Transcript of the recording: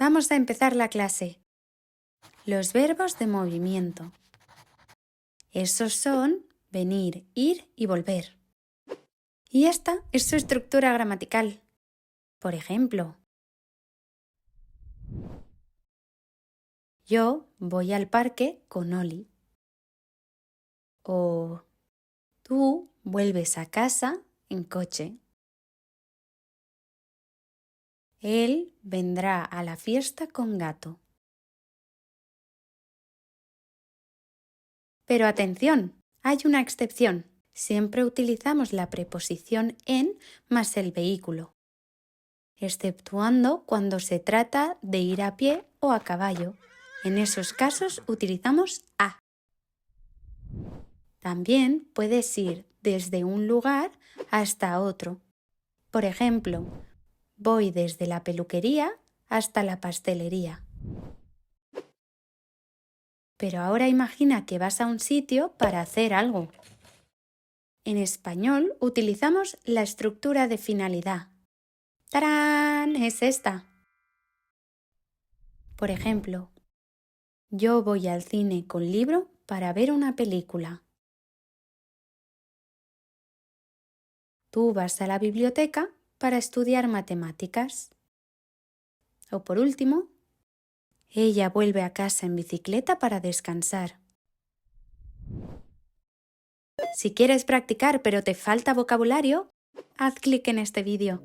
Vamos a empezar la clase. Los verbos de movimiento. Esos son venir, ir y volver. Y esta es su estructura gramatical. Por ejemplo, yo voy al parque con Oli. O tú vuelves a casa en coche. Él vendrá a la fiesta con Gato. Pero atención, hay una excepción. Siempre utilizamos la preposición en más el vehículo, exceptuando cuando se trata de ir a pie o a caballo. En esos casos utilizamos a. También puedes ir desde un lugar hasta otro. Por ejemplo, voy desde la peluquería hasta la pastelería. Pero ahora imagina que vas a un sitio para hacer algo. En español utilizamos la estructura de finalidad. ¡Tarán! Es esta. Por ejemplo, yo voy al cine con libro para ver una película. Tú vas a la biblioteca para estudiar matemáticas. O por último, ella vuelve a casa en bicicleta para descansar. Si quieres practicar pero te falta vocabulario, haz clic en este vídeo.